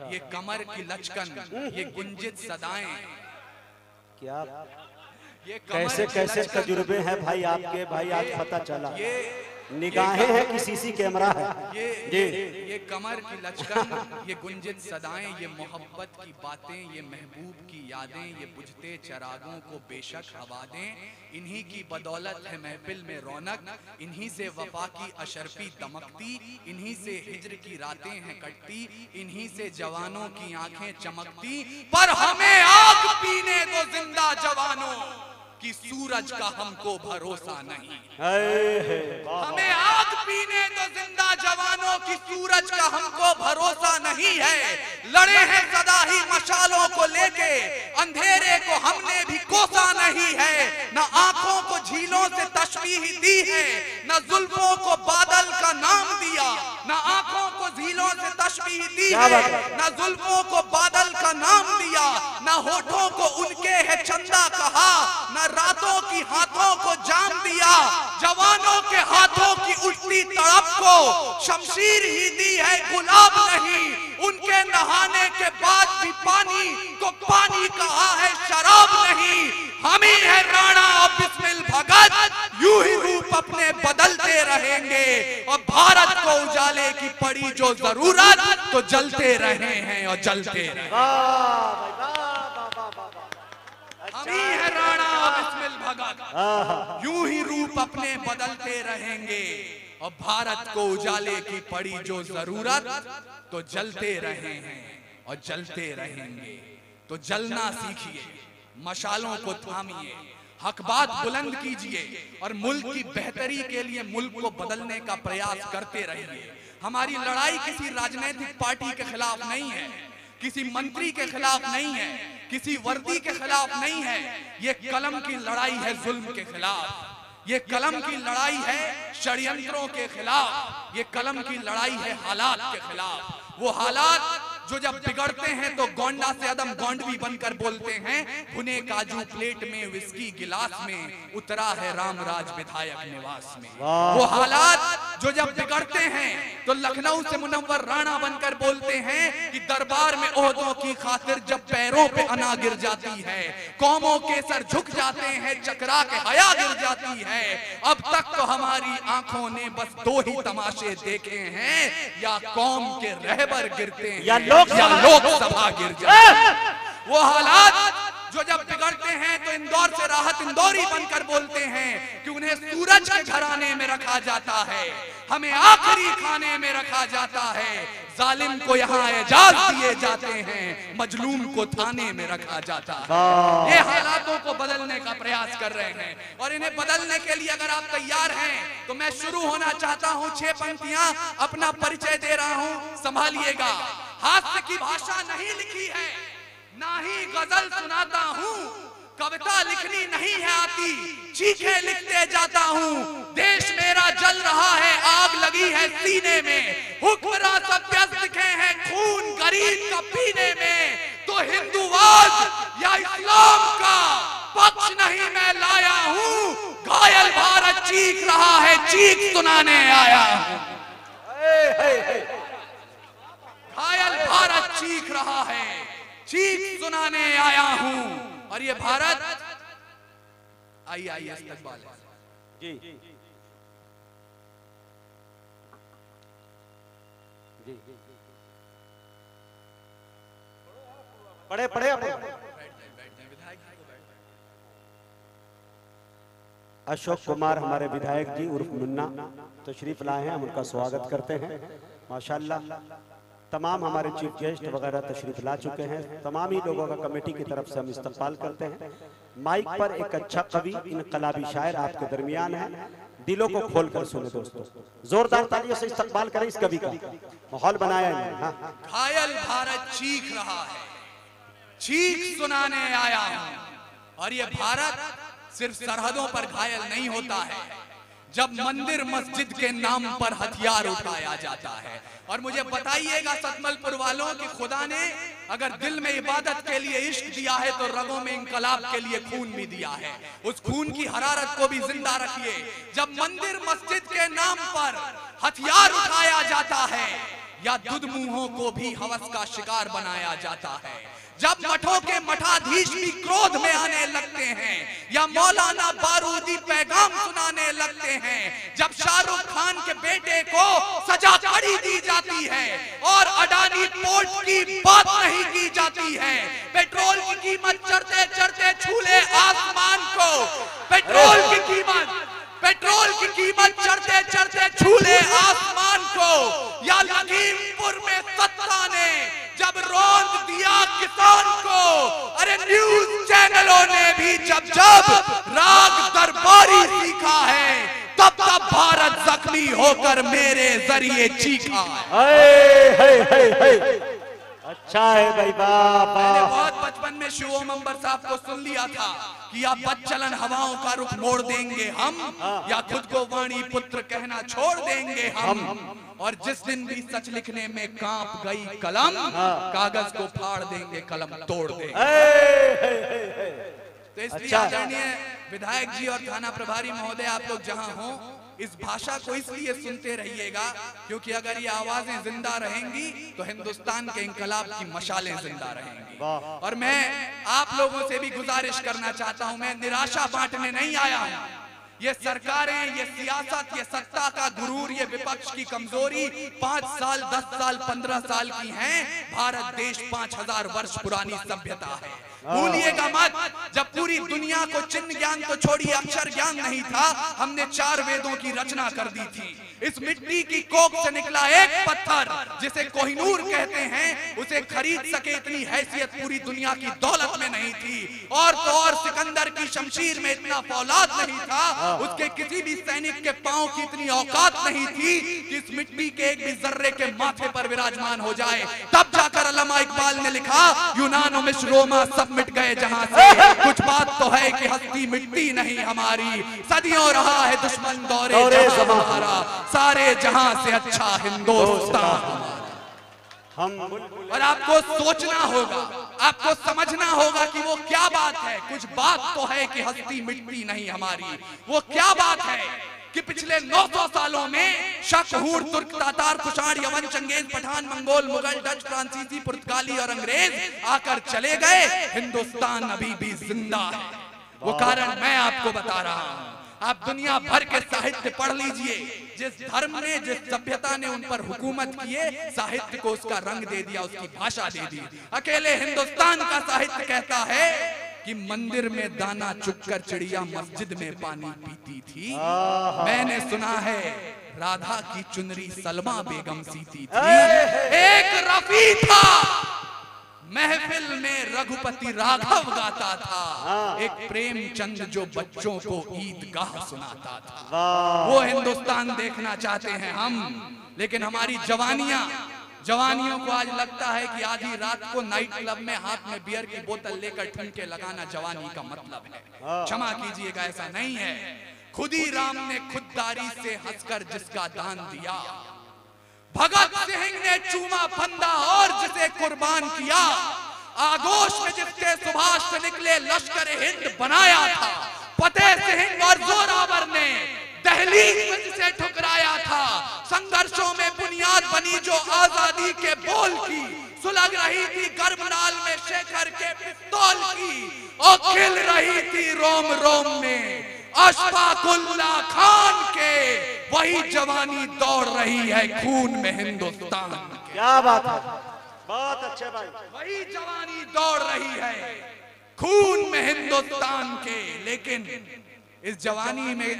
ये कमर की लचकन, ये गुंजित सदाएं। क्या ये कैसे कैसे तजुर्बे हैं भाई आपके, भाई आज पता चला। ये निगाहें हैं कि सीसी कैमरा है। ये कमर की लचकन, ये गुंजित सदाएं, ये मोहब्बत की बातें, ये महबूब की यादें, ये बुझते चरागों को बेशक हवा दें। इन्हीं की बदौलत है महफिल में रौनक, इन्हीं से वफा की अशरफी दमकती, इन्हीं से हिज्र की रातें हैं कटती, इन्हीं से जवानों की आंखें चमकती। पर हमें आग पीने दो जिंदा जवानों कि सूरज का हमको भरोसा नहीं। हमें आग पीने दो जिंदा जवानों की सूरज का हमको भरोसा नहीं है। लड़े हैं सदा ही मशालों को लेके, अंधेरे को हमने भी कोसा नहीं है। न आंखों को झीलों से तशबीह दी है, न जुल्फों को बादल का नाम दिया। न आंखों को झीलों से तशबीह दी है, न जुल्फों को बादल का नाम दिया। न होठों को उनके है चंदा कहा, न रातों की हाथों को जाम दिया। जवानों के हाथों की उल्टी तड़प को शमशीर ही दी है, गुलाब नहीं। उनके नहाने के बाद भी पानी को पानी कहा है, शराब नहीं। हम ही है राणा और बिस्मिल भगत, यूं ही रूप अपने बदलते रहेंगे। और भारत को उजाले की पड़ी जो जरूरत, तो जलते रहे हैं और जलते रहे। हम ही है राणा और बिस्मिल भगत, यूं ही रूप अपने बदलते रहेंगे। और भारत को उजाले की पड़ी जो जरूरत, तो जलते रहे हैं और जलते रहेंगे। तो जलना सीखिए, मशालों को थामिए, हक बात बुलंद कीजिए और मुल्क की बेहतरी के लिए मुल्क को बदलने का प्रयास करते रहिए। हमारी लड़ाई किसी राजनीतिक पार्टी के खिलाफ नहीं है, किसी मंत्री के खिलाफ नहीं है, किसी वर्दी के खिलाफ नहीं है। ये कलम की लड़ाई है जुल्म के खिलाफ, ये कलम की लड़ाई है षड्यंत्रों के खिलाफ, ये कलम की लड़ाई है हालात के खिलाफ। वो हालात जो जब बिगड़ते हैं तो गोंडा से अदम गोंडवी बनकर बोलते हैं, भुने काजू प्लेट में विस्की गिलास में, उतरा है रामराज विधायक निवास में। वो हालात जो जब बिगड़ते हैं तो लखनऊ से मुनव्वर राणा बनकर बोलते हैं कि दरबार में ओहदों की खातिर जब पैरों पे अना गिर जाती है, कौमों के सर झुक जाते हैं, चकरा के हया गिर जाती है। अब तक तो हमारी आंखों ने बस दो ही तमाशे देखे हैं, या कौम के रहबर गिरते हैं या लोकसभा गिर जाए। वो हालात जो जब बिगड़ते हैं तो इंदौर से राहत इंदौरी बनकर बोलते हैं कि उन्हें सूरज के घराने में रखा जाता है, हमें आखिरी खाने में रखा जाता है। जालिम को यहाँ एजाज दिए जाते हैं, मजलूम को थाने में रखा जाता है। ये हालातों को बदलने का प्रयास कर रहे हैं और इन्हें बदलने के लिए अगर आप तैयार हैं तो मैं शुरू होना चाहता हूँ। 6 पंक्तियां अपना परिचय दे रहा हूँ, संभालिएगा। हास्य की भाषा नहीं लिखी है, ना ही गजल सुनाता हूँ, कविता लिखनी नहीं है आती, चीखे लिखते जाता हूँ। देश मेरा जल रहा है, आग लगी है सीने में, हुक्मरान सब व्यस्त दिखे हैं खून गरीब का पीने में। तो हिंदूवाद या इस्लाम का पक्ष नहीं मैं लाया हूँ, घायल भारत चीख रहा है, चीख सुनाने आया हूँ। घायल भारत चीख रहा है, चीख सुनाने आया हूं। और ये भारत आइए इस्तकबाल जी जी पढ़े अशोक कुमार हमारे विधायक जी उर्फ मुन्ना तशरीफ लाए हैं, हम उनका स्वागत करते हैं। माशाल्लाह तमाम हमारे चीफ गेस्ट वगैरह तशरीफ ला चुके हैं। तमाम ही लोगों का कमेटी की तरफ से हम इस्तकबाल करते हैं। माइक पर एक अच्छा कवि इनकलाबी शायर आपके दरमियान है, दिलों को खोल कर सुने दोस्तों, जोरदार तालियों से इस्तकबाल करें इस कवि का, माहौल बनाया है। घायल भारत चीख रहा है, चीख सुनाने आया हूं। और ये भारत सिर्फ सरहदों पर घायल नहीं होता है, जब मंदिर मस्जिद के नाम पर हथियार उठाया जाता है। और मुझे बताइएगा सतमलपुर वालों कि खुदा ने अगर दिल में इबादत के लिए इश्क दिया है तो रगों में इंकलाब के लिए खून भी दिया है। उस खून की हरारत को भी जिंदा रखिए। जब मंदिर मस्जिद के नाम पर हथियार उठाया जाता है, या दुधमुहों को भी हवस का शिकार बनाया जाता है। जब मठों के मठाधीश भी क्रोध में आने लगते हैं या मौलाना बारूदी पैगाम सुनाने लगते हैं, जब शाहरुख खान के बेटे को सजा कड़ी दी जाती है और अडानी पोर्ट की बात नहीं की जाती है, पेट्रोल की कीमत चढ़ते चढ़ते छूले आसमान को, पेट्रोल की कीमत चढ़ते चढ़ते छूले आसमान को, या लखीमपुर में सत्ता ने जब रौंद दिया किसान को, अरे न्यूज चैनलों ने भी जब राग दरबारी सीखा है, तब भारत जख्मी होकर मेरे जरिए चीखा है। अच्छा है भाई, बाप। मैंने बहुत बचपन में शिव मंबर साहब को सुन लिया था कि या बदचलन हवाओं का रुख मोड़ देंगे हम, या खुद को वाणी पुत्र कहना छोड़ देंगे हम, और जिस दिन भी सच लिखने में कांप गई कलम, कागज को फाड़ देंगे, कलम तोड़ देंगे। तो इसलिए आदरणीय विधायक जी और थाना प्रभारी महोदय, आप लोग जहां हो, इस भाषा को इसलिए सुनते रहिएगा क्योंकि अगर ये आवाजें जिंदा रहेंगी तो हिंदुस्तान के इंकलाब की मशालें जिंदा रहेंगी। और मैं आप लोगों से भी गुजारिश करना चाहता हूं, मैं निराशा बांटने नहीं आया हूं। ये सरकारें, ये सियासत, ये सत्ता का गुरूर, ये विपक्ष की कमजोरी 5 साल, 10 साल, 15 साल की हैं। भारत देश 5000 वर्ष पुरानी सभ्यता है, भूलिएगा मत। जब पूरी दुनिया को चिन्ह ज्ञान तो छोड़िए, अक्षर ज्ञान नहीं था, हमने 4 वेदों की रचना कर दी थी। इस मिट्टी की कोख से निकला एक पत्थर जिसे कोहिनूर कहते हैं, उसे खरीद सके इतनी हैसियत पूरी दुनिया की दौलत में नहीं थी। और तो और सिकंदर की शमशीर में इतना फौलाद नहीं था, उसके किसी भी सैनिक के पांव की इतनी औकात नहीं थी कि इस मिट्टी के एक भी जर्रे के माथे पर विराजमान हो जाए। तब जाकर अल्लामा इकबाल ने लिखा, यूनान मिस्र रोमा सब मिट गए जहां से, कुछ बात तो है कि हस्ती मिट्टी नहीं हमारी, सदियों रहा है दुश्मन दौरे हमारा, सारे जहां से अच्छा हिंदुस्तान। और आपको सोचना होगा, आपको समझना होगा कि वो क्या बात है। कुछ बात तो है कि हस्ती मिट्टी नहीं हमारी। वो क्या बात है कि पिछले 900 सालों में शक, हूर, तुर्क, तातार, कुषाण, यवन, चंगेज, पठान, मंगोल, मुगल, डच, फ्रांसीसी, पुर्तगाली और अंग्रेज आकर चले गए, हिंदुस्तान अभी भी जिंदा है। वो कारण मैं आपको बता रहा हूं। आप दुनिया भर के साहित्य पढ़ लीजिए, जिस धर्म ने, जिस सभ्यता ने उन पर हुकूमत किए, साहित्य को उसका रंग दे दिया, उसकी भाषा दे दी। अकेले हिंदुस्तान का साहित्य कहता है कि मंदिर में दाना चुगकर चिड़िया मस्जिद में पानी पीती थी। मैंने सुना है राधा की चुनरी सलमा बेगम सीती थी। एक रफी था, महफिल में रघुपति राघव गाता था, एक प्रेमचंद जो बच्चों को ईदगाह सुनाता था। वो हिंदुस्तान देखना चाहते हैं हम, लेकिन हमारी जवानियों को आज लगता है कि आधी रात को नाइट क्लब में हाथ में बियर की बोतल लेकर ठुमके लगाना जवानी का मतलब है। क्षमा कीजिएगा, ऐसा नहीं है। खुदी राम ने खुददारी से हंसकर जिसका दान दिया, भगत सिंह ने चूमा फंदा और जिसे कुर्बान किया, आगोश में जिसके सुभाष से निकले लश्कर हिंद बनाया था, फतेह सिंह और जोरावर ने दहलीज में जिसे ठुकराया था, संघर्षों में बुनियाद बनी जो आजादी के बोल की, सुलग रही थी गर्भनाल में शेखर के पिस्तौल की, और खिल रही थी रोम रोम में अशफाकुल्लाह खान के, वही जवानी दौड़ रही है खून में हिंदुस्तान। क्या बात है, बहुत अच्छे भाई। वही जवानी दौड़ रही है खून में हिंदुस्तान के। लेकिन इस जवानी में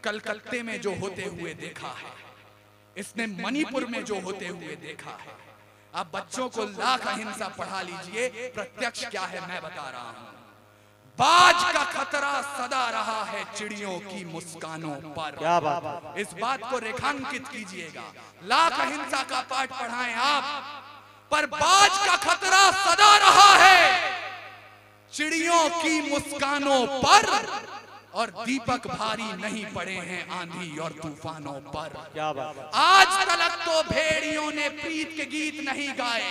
कलकत्ते में जो होते हुए देखा है, इसने मणिपुर में जो होते हुए देखा है, आप बच्चों को लाख अहिंसा पढ़ा लीजिए, प्रत्यक्ष क्या है मैं बता रहा हूं। बाज का खतरा सदा रहा है चिड़ियों की मुस्कानों पर। क्या बात है। इस बात को रेखांकित कीजिएगा, लाख अहिंसा का पाठ पढ़ाएं आप, पर बाज का खतरा सदा रहा है चिड़ियों की मुस्कानों पर, और दीपक भारी नहीं पड़े हैं आंधी और तूफानों पर। क्या बात। आज तलक तो भेड़ियों ने प्रीत के गीत नहीं गाए,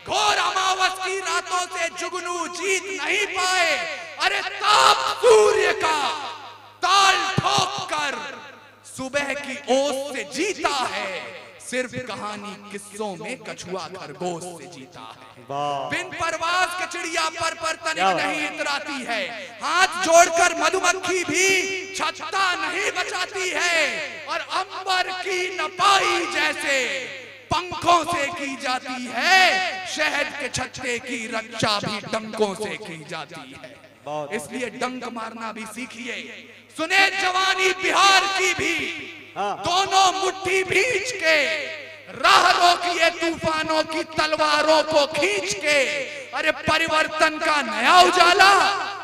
घोर अमावस की रातों से जुगनू जीत नहीं पाए। अरे ताप सूर्य का ताल ठोक कर सुबह की ओस से जीता है, सिर्फ कहानी किस्सों में कछुआ खरगोश से जीता है। बिन परवाज के चिड़िया पर तनिक नहीं इतराती है, हाथ जोड़कर मधुमक्खी भी छत्ता नहीं बचाती है, और अंबर की नपाई जैसे पंखों से की जाती है, शहद के छत्ते की रक्षा भी डंकों से की जाती है। इसलिए डंक मारना भी सीखिए। सुने जवानी बिहार की भी, दोनों मुट्ठी भींच के राह रोकिए तूफानों की तलवारों को खींच के। अरे परिवर्तन का नया उजाला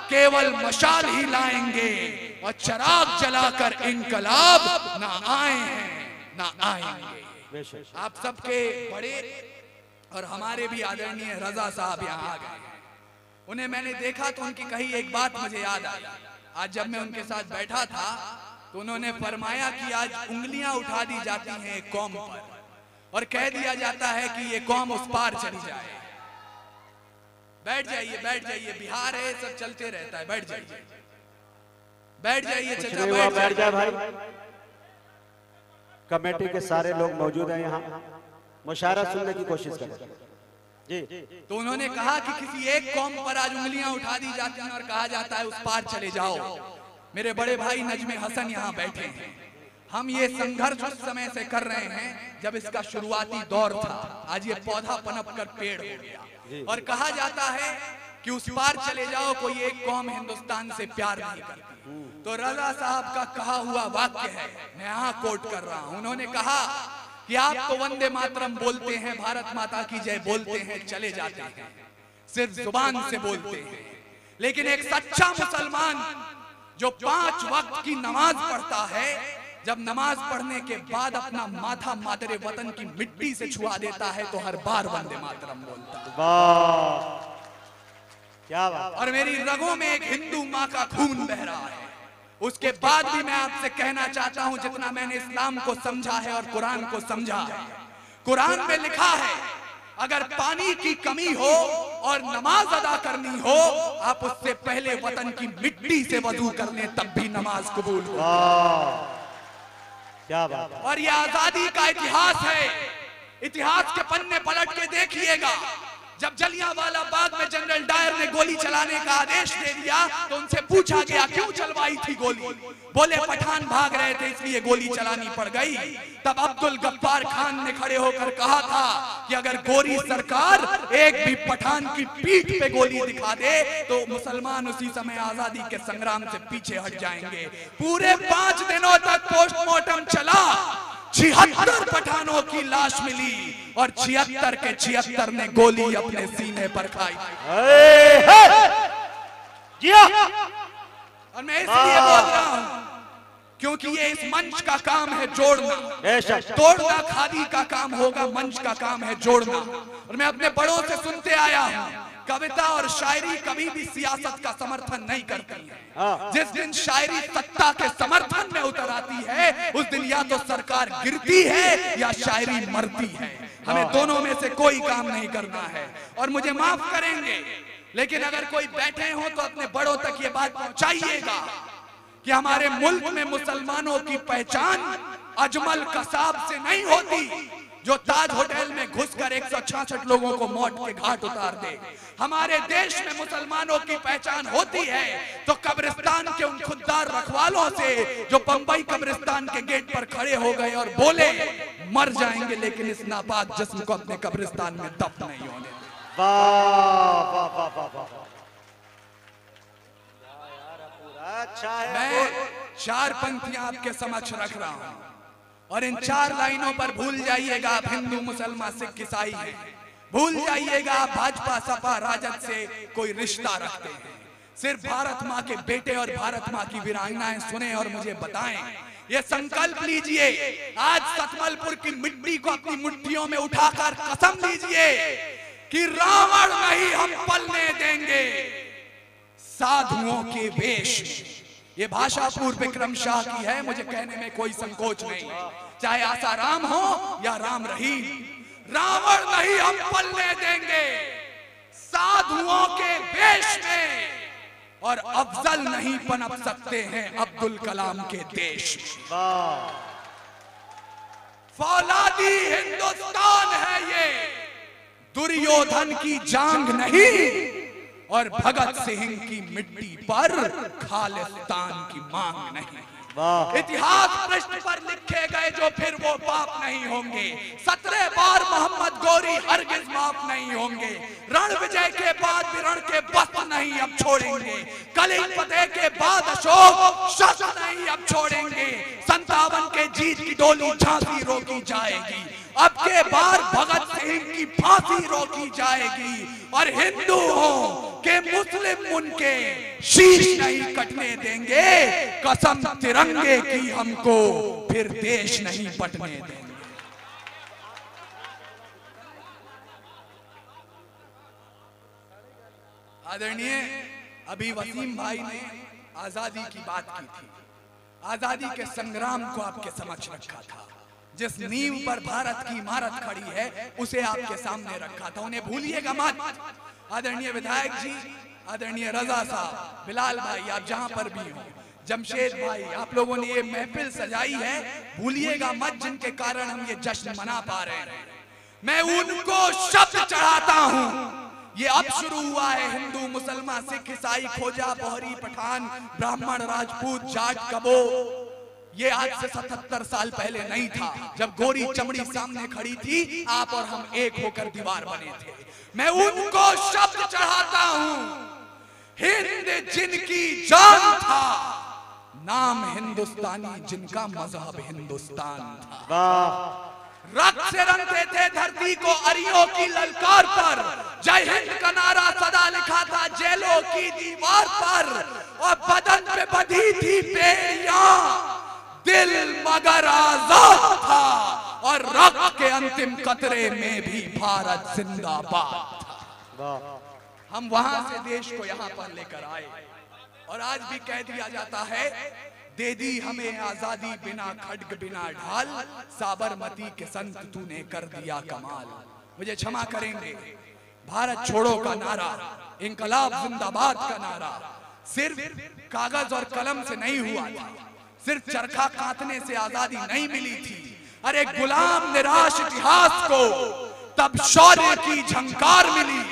केवल मशाल ही लाएंगे, और चिराग जलाकर इनकलाब ना आए हैं ना आएंगे। आप सबके बड़े और हमारे भी आदरणीय रजा साहब यहाँ आ गए। उन्हें मैंने देखा तो उनकी कही एक बात मुझे याद आई। आज जब मैं उनके साथ बैठा था तो उन्होंने फरमाया कि आज उंगलियां उठा दी जाती हैं एक कौम पर, और कह दिया जाता है कि ये कौम उस पार चली जाए। बैठ जाइए, बैठ जाइए, बिहार है, सब चलते रहता है, बैठ जाइए, बैठ जाइए चाचा, बैठ जाए भाई। कमेटी के सारे लोग मौजूद हैं यहाँ, मुशायरा सुनने की कोशिश करें जी। तो उन्होंने कहा कि किसी एक कौम पर आज उंगलियां उठा दी जाती हैं और कहा जाता है उस पार चले जाओ। मेरे बड़े भाई नजमे हसन यहाँ बैठे हैं। हम ये संघर्ष उस समय से कर रहे हैं जब इसका शुरुआती दौर था। आज ये पौधा पनप कर पेड़ हो गया, और कहा जाता है कि उस पार चले जाओ, कोई एक कौम हिंदुस्तान से प्यार नहीं करती। तो रजा साहब का कहा हुआ वाक्य है, मैं यहाँ कोट कर रहा हूँ। उन्होंने कहा कि आप तो वंदे मातरम बोलते हैं, भारत माता की जय बोलते हैं, चले जाते हैं, सिर्फ जुबान से बोलते हैं, लेकिन एक सच्चा मुसलमान जो 5 वक्त की नमाज पढ़ता है, जब नमाज पढ़ने के बाद अपना माथा मादरे वतन की मिट्टी से छुआ देता है तो हर बार वंदे मातरम बोलता है। वाह क्या बात। और मेरी रगों में एक हिंदू माँ का खून बह रहा है। उसके बाद भी मैं आपसे कहना चाहता हूं, जितना मैंने इस्लाम को समझा है और कुरान को समझा है, कुरान में लिखा है अगर पानी की कमी हो और नमाज अदा करनी हो, आप उससे पहले वतन की मिट्टी से वजू कर लें, तब भी नमाज कबूल हो। क्या बात। और ये आजादी का इतिहास है। इतिहास के पन्ने पलट के देखिएगा, जब जलियांवाला बाग में जनरल डायर ने गोली चलाने का आदेश दे दिया तो उनसे पूछा गया क्यों चलवाई थी गोली। बोले पठान भाग रहे थे इसलिए गोली चलानी पड़ गई। तब अब्दुल गफ्फार खान ने खड़े होकर कहा था कि अगर गोरी सरकार एक भी पठान की पीठ पे गोली दिखा दे तो मुसलमान उसी समय आजादी के संग्राम से पीछे हट जाएंगे। पूरे 5 दिनों तक पोस्टमार्टम चला, 76 पठानों की लाश मिली और 76 के 76 ने गोली अपने सीने पर खाई। और मैं इसलिए बोल रहा हूं क्योंकि ये इस मंच का काम है जोड़ना, तोड़ना खादी का काम होगा, मंच का काम है जोड़ना। और मैं अपने बड़ों से सुनते आया हूं, कविता और शायरी कभी भी सियासत का समर्थन नहीं करती है। जिस दिन शायरी सत्ता के समर्थन में उतर आती है उस दिन या तो सरकार गिरती है या शायरी मरती है। हमें दोनों में से कोई काम नहीं करना है। और मुझे माफ करेंगे, लेकिन अगर कोई बैठे हो तो अपने बड़ों तक ये बात पहुंचाइएगा कि हमारे मुल्क में मुसलमानों की पहचान अजमल कसाब से नहीं होती जो ताज होटल में घुसकर 166 लोगों को मौत के घाट उतार दे। हमारे देश में मुसलमानों की पहचान होती है तो कब्रिस्तान के उन खुददार रखवालों से जो बंबई कब्रिस्तान के गेट पर खड़े हो गए और बोले मर जाएंगे लेकिन इस नापाक जिस्म को अपने कब्रिस्तान में दफन नहीं होने देंगे। वाह वाह वाह वाह वाह, अच्छा है। मैं 4 पंक्तियां आपके समक्ष रख रहा हूं और इन 4 लाइनों पर भूल जाइएगा आप हिंदू मुसलमान सिख ईसाई हैं, भूल जाइएगा आप भाजपा सपा राजद से कोई रिश्ता रखते हैं। सिर्फ भारत माँ के बेटे और भारत माँ की वीरांगनाएं सुने और मुझे बताएं, ये संकल्प लीजिए, आज सतमलपुर की मिट्टी को अपनी मुट्ठियों में उठाकर कसम लीजिए कि रावण नहीं हम पलने देंगे साधुओं के वेश में। ये भाषा पूर्व विक्रम शाह की है, मुझे कहने में कोई संकोच नहीं, चाहे आसाराम हो या राम रहीम। रावण नहीं हम पलने देंगे साधुओं के वेश में, और अफजल नहीं पनप सकते हैं अब्दुल कलाम के देश में। फौलादी हिंदुस्तान है ये, दुर्योधन की जांग नहीं और भगत सिंह की मिट्टी पर खालिस्तान की मांग नहीं। इतिहास पृष्ठ पर लिखे गए जो फिर वो पाप नहीं होंगे। 17 बार मोहम्मद गोरी हरगिज माफ नहीं होंगे। रण विजय के बाद भी रण के वस्त्र नहीं अब छोड़ेंगे। कली फतेह के बाद अशोक शस्त्र नहीं अब छोड़ेंगे। 57 के जीत की डोली झांसी रोकी जाएगी। अब के बार भगत सिंह की फांसी रोकी जाएगी और हिंदू हो के मुस्लिम उनके शीश नहीं कटने देंगे। कसम तिरंगे की हमको फिर देश नहीं पटने देंगे। आदरणीय, अभी वसीम भाई ने आजादी की बात की थी। आजादी के संग्राम को आपके समक्ष रखा था। जिस नींव पर भारत की इमारत खड़ी है उसे आपके सामने रखा था, उन्हें भूलिएगा मत। आदरणीय विधायक जी, आदरणीय रजा साहब, बिलाल भाई, आप जहां पर भी हो, जमशेद भाई, आप लोगों ने ये महफिल सजाई है, भूलिएगा मत जिनके कारण हम ये जश्न मना पा रहे हैं। मैं उनको शब्द चढ़ाता हूं। ये अब शुरू हुआ है। हिंदू, मुसलमान, सिख, ईसाई, खोजा, बोहरी, पठान, ब्राह्मण, राजपूत, जाट, कबो, ये आज से 77 साल पहले नहीं था। जब गोरी चमड़ी सामने खड़ी थी, आप और हम एक होकर दीवार बने थे। मैं उनको शब्द चढ़ाता हूं। हिंद जिनकी जान था, नाम हिंदुस्तानी जिनका मजहब हिंदुस्तान था। रक्त से रंगते थे धरती को अरियों की ललकार पर। जय हिंद का नारा सदा लिखा था जेलों की दीवार पर। और बदन पे बंधी थी बेड़ियां, दिल मगर आजाद था। और रक्त के अंतिम कतरे में भी भारत जिंदाबाद था। हम वहां से देश को यहां पर लेकर आए और आज भी कह दिया जाता है, दे दी हमें आजादी बिना खड्ग बिना ढाल, साबरमती के संत तूने कर दिया कमाल। मुझे क्षमा करेंगे, भारत छोड़ो का नारा, इंकलाब जिंदाबाद का नारा सिर्फ कागज और कलम से नहीं हुआ था। सिर्फ चरखा काटने से आजादी नहीं मिली थी। अरे गुलाम निराश इतिहास को तब शौर्य की झंकार मिली।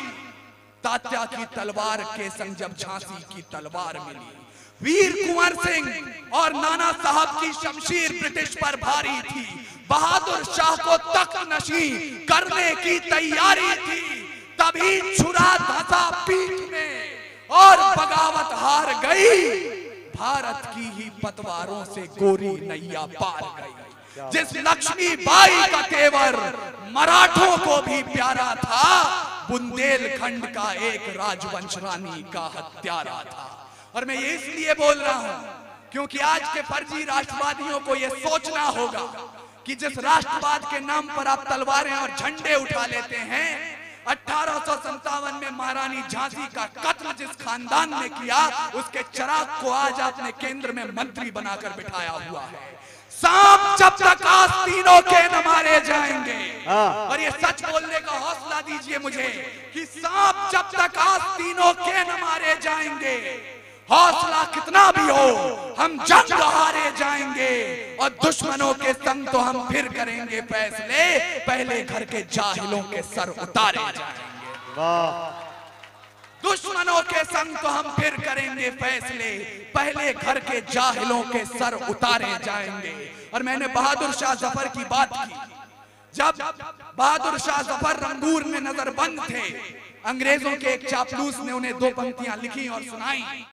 तात्या की तलवार के संग जब झांसी की तलवार मिली। वीर कुंवर सिंह और नाना साहब की शमशीर ब्रिटिश पर भारी थी। बहादुर शाह को तख्त नशी करने की तैयारी थी। तभी छुरा धंसा पीठ में और बगावत हार गई। भारत की ही पतवारों से गोरी नैया पार गई। जिस लक्ष्मीबाई का तेवर मराठों को भी प्यारा था, बुंदेलखंड का एक राजवंश रानी का हत्यारा था। और मैं ये इसलिए बोल रहा हूं क्योंकि आज के फर्जी राष्ट्रवादियों को यह सोचना होगा कि जिस राष्ट्रवाद के नाम पर आप तलवारें और झंडे उठा लेते हैं, 1857 में महारानी झांसी का कत्ल जिस खानदान ने किया, उसके चिराग को आज आपने केंद्र में मंत्री बनाकर बिठाया हुआ है। सांप जब तक आस्तीनों के न मारे जाएंगे, और ये सच बोलने का हौसला दीजिए मुझे कि सांप जब तक आस्तीनों के न मारे जाएंगे, हौसला कितना भी हो, हम जंग हारे जाएंगे। और दुश्मनों के संग तो हम फिर करेंगे फैसले, पहले घर के जाहिलों के सर उतारे जाएंगे। दुश्मनों के संग तो हम फिर करेंगे फैसले, पहले घर के जाहिलों के सर उतारे जाएंगे। और मैंने बहादुर शाह जफर की बात की। जब बहादुर शाह जफर रंगूर में नजरबंद थे, अंग्रेजों के एक चापलूस ने उन्हें 2 पंक्तियां लिखी और सुनाई।